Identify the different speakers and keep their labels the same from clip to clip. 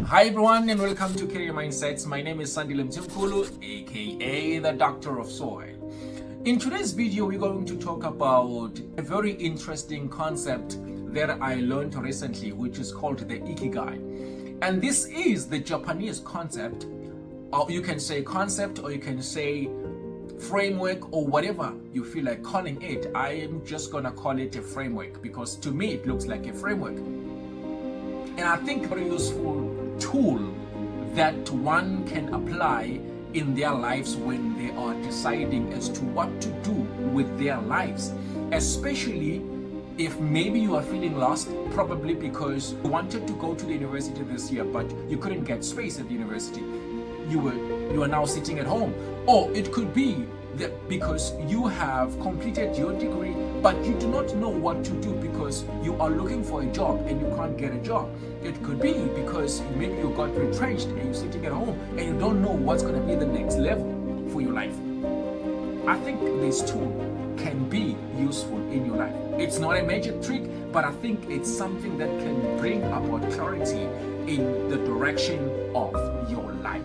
Speaker 1: Hi everyone and welcome to Career Mindsets. My name is Sandile Mtimkulu, aka the Doctor of Soil. In today's video, we're going to talk about a very interesting concept that I learned recently, which is called the Ikigai. And this is the Japanese concept, or you can say concept, or you can say framework, or whatever you feel like calling it. I am just gonna call it a framework because to me it looks like a framework. And I think a very useful tool that one can apply in their lives when they are deciding as to what to do with their lives, especially if maybe you are feeling lost, probably because you wanted to go to the university this year but you couldn't get space at the university. You are now sitting at home, or it could be that because you have completed your degree but you do not know what to do because you are looking for a job and you can't get a job. It could be because maybe you got retrenched and you're sitting at home and you don't know what's going to be the next level for your life. I think this tool can be useful in your life. It's not a magic trick, but I think it's something that can bring about clarity in the direction of your life.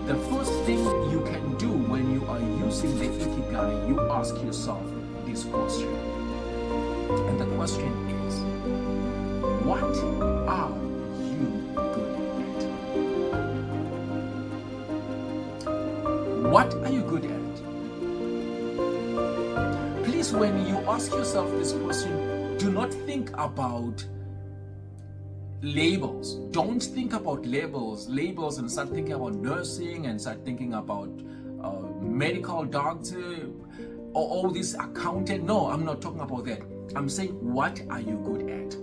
Speaker 1: The first thing you can do when you are using the Ikigai, you ask yourself this question. And the question is, what are you good at? What are you good at? Please, when you ask yourself this question, do not think about labels. Don't think about labels and start thinking about nursing and start thinking about medical doctor or all this accountant. No, I'm not talking about that. I'm saying, what are you good at?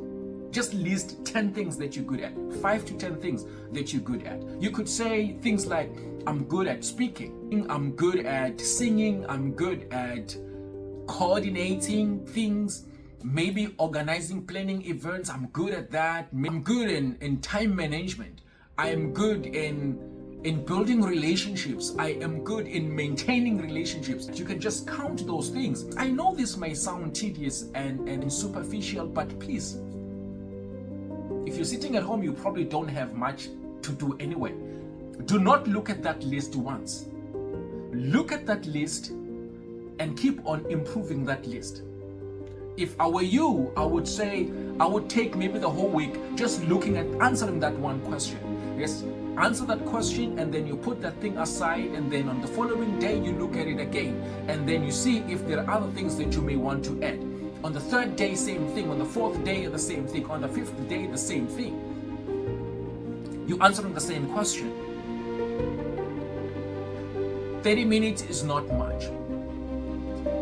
Speaker 1: Just list 10 things that you're good at, 5 to 10 things that you're good at. You could say things like, I'm good at speaking, I'm good at singing, I'm good at coordinating things, maybe organizing, planning events. I'm good at that. I'm good in time management. I am good in building relationships. I am good in maintaining relationships. You can just count those things. I know this may sound tedious and superficial, but please, if you're sitting at home, you probably don't have much to do anyway. Do not look at that list once. Look at that list and keep on improving that list. If I were you, I would say I would take maybe the whole week just looking at answering that one question. Yes, answer that question and then you put that thing aside, and then on the following day you look at it again, and then you see if there are other things that you may want to add. On the third day, same thing. On the fourth day, the same thing. On the fifth day, the same thing. You answering the same question. 30 minutes is not much.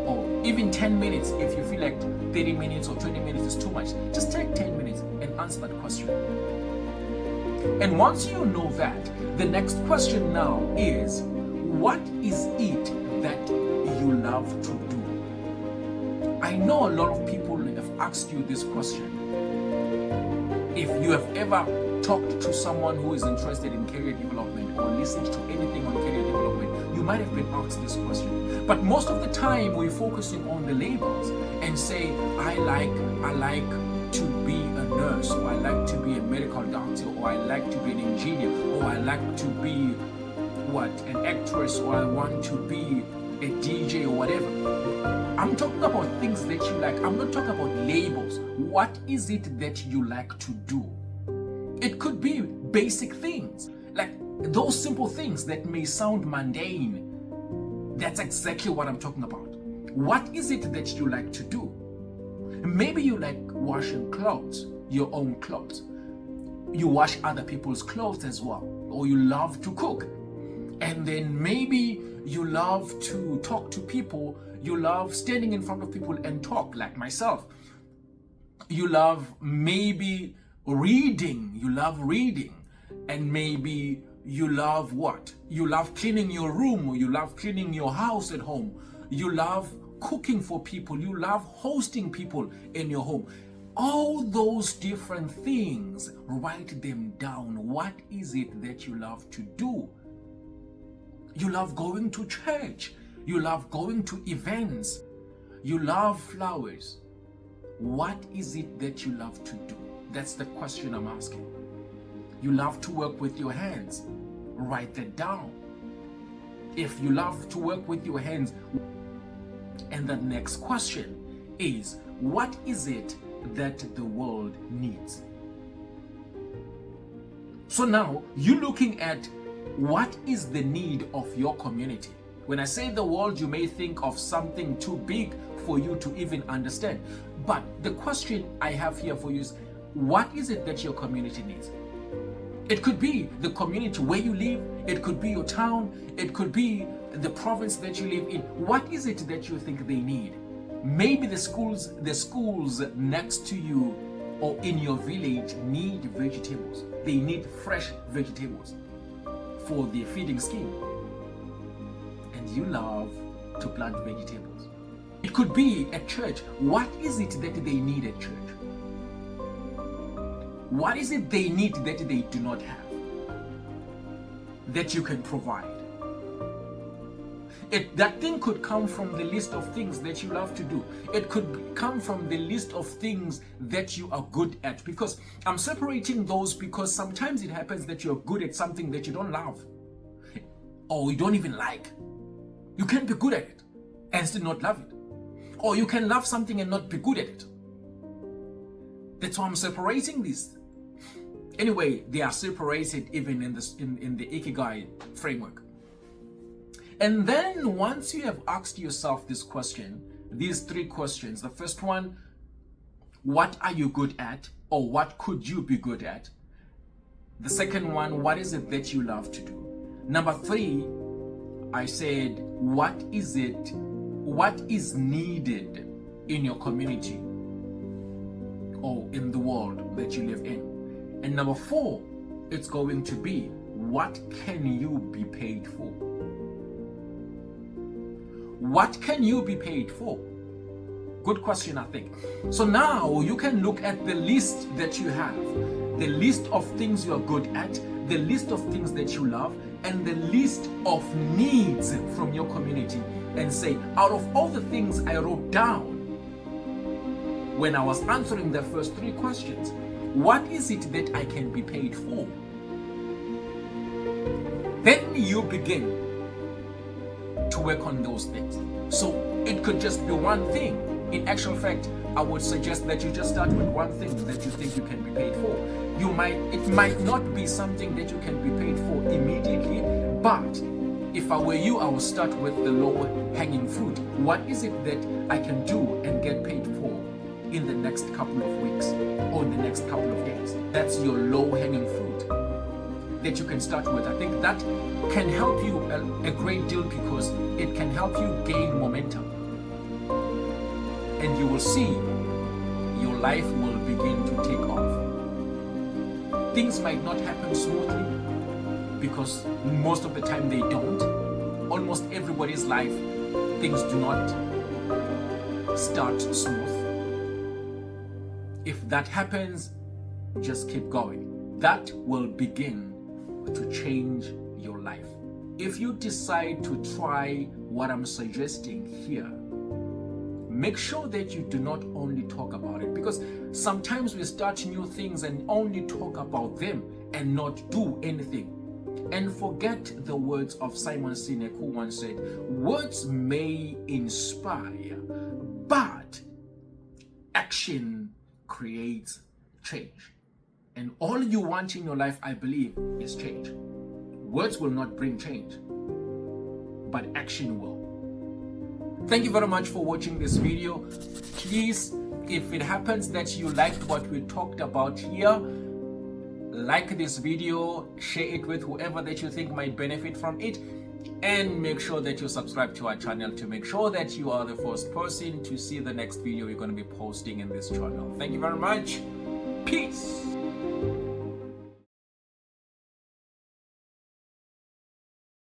Speaker 1: Or even 10 minutes, if you feel like 30 minutes or 20 minutes is too much, just take 10 minutes and answer that question. And once you know that, the next question now is, what is it that you love to do? I know a lot of people have asked you this question. If you have ever talked to someone who is interested in career development or listened to anything on career development, you might have been asked this question. But most of the time we're focusing on the labels and say, I like to be a nurse, or I like to be a medical doctor, or I like to be an engineer, or I like to be an actress, or I want to be a DJ or whatever. I'm talking about things that you like. I'm not talking about labels. What is it that you like to do? It could be basic things, like those simple things that may sound mundane. That's exactly what I'm talking about. What is it that you like to do? Maybe you like washing clothes, your own clothes. You wash other people's clothes as well. Or you love to cook. And then maybe you love to talk to people. You love standing in front of people and talk, like myself. You love maybe reading. You love reading. And maybe you love what? You love cleaning your room, or you love cleaning your house at home. You love cooking for people. You love hosting people in your home. All those different things, write them down. What is it that you love to do? You love going to church. You love going to events. You love flowers. What is it that you love to do? That's the question I'm asking. you love to work with your hands, write that down. If you love to work with your hands, and the next question is, what is it that the world needs? So now you're looking at what is the need of your community. When I say the world, you may think of something too big for you to even understand. But the question I have here for you is, what is it that your community needs? It could be the community where you live, it could be your town, it could be the province that you live in. What is it that you think they need? Maybe the schools next to you or in your village need vegetables. They need fresh vegetables for their feeding scheme. And you love to plant vegetables. It could be at church. What is it that they need at church? What is it they need that they do not have, that you can provide? That thing could come from the list of things that you love to do. It could come from the list of things that you are good at. Because I'm separating those, because sometimes it happens that you're good at something that you don't love or you don't even like. You can be good at it and still not love it. Or you can love something and not be good at it. That's why I'm separating these. Anyway, they are separated even in the Ikigai framework. And then once you have asked yourself this question, these three questions, the first one, what are you good at, or what could you be good at? The second one, what is it that you love to do? Number three, I said, what is needed in your community or in the world that you live in? And number four, it's going to be, what can you be paid for? What can you be paid for? Good question, I think. So now you can look at the list that you have, the list of things you are good at, the list of things that you love, and the list of needs from your community, and say, out of all the things I wrote down when I was answering the first three questions, what is it that I can be paid for? Then you begin to work on those things. So it could just be one thing. In actual fact, I would suggest that you just start with one thing that you think you can be paid for. It might not be something that you can be paid for immediately, but if I were you, I would start with the low-hanging fruit. What is it that I can do and get paid for in the next couple of weeks or in the next couple of days? That's your low-hanging fruit that you can start with. I think that can help you a great deal, because it can help you gain momentum. And you will see your life will begin to take off. Things might not happen smoothly, because most of the time they don't. Almost everybody's life, things do not start smooth. If that happens, just keep going. That will begin to change your life. If you decide to try what I'm suggesting here, make sure that you do not only talk about it, because sometimes we start new things and only talk about them and not do anything, and forget the words of Simon Sinek, who once said, words may inspire, but action creates change. And all you want in your life, I believe, is change. Words will not bring change, but action will. Thank you very much for watching this video. Please, if it happens that you liked what we talked about here, like this video, share it with whoever that you think might benefit from it, and make sure that you subscribe to our channel to make sure that you are the first person to see the next video we're going to be posting in this channel. Thank you very much. Peace.